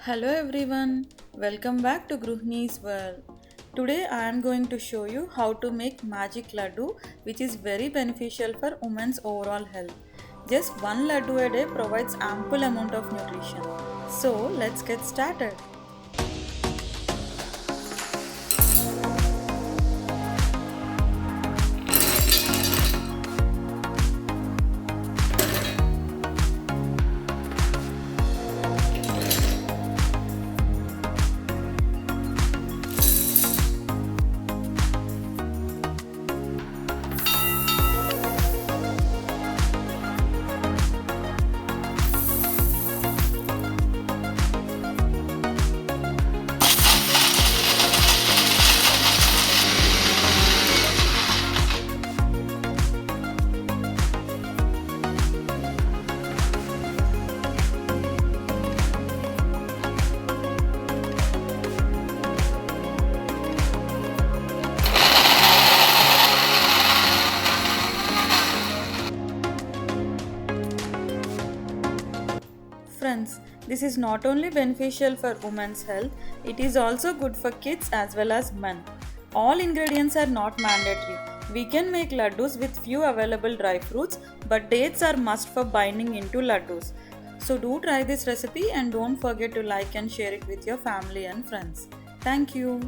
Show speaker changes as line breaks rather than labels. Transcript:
Hello everyone, welcome back to Gruhinis world. Today I am going to show you how to make magic laddu which is very beneficial for women's overall health. Just one laddu a day provides ample amount of nutrition. So let's get started. Friends, this is not only beneficial for women's health, it is also good for kids as well as men. All ingredients are not mandatory. We can make laddus with few available dry fruits, but dates are must for binding into laddus. So do try this recipe and don't forget to like and share it with your family and friends. Thank you.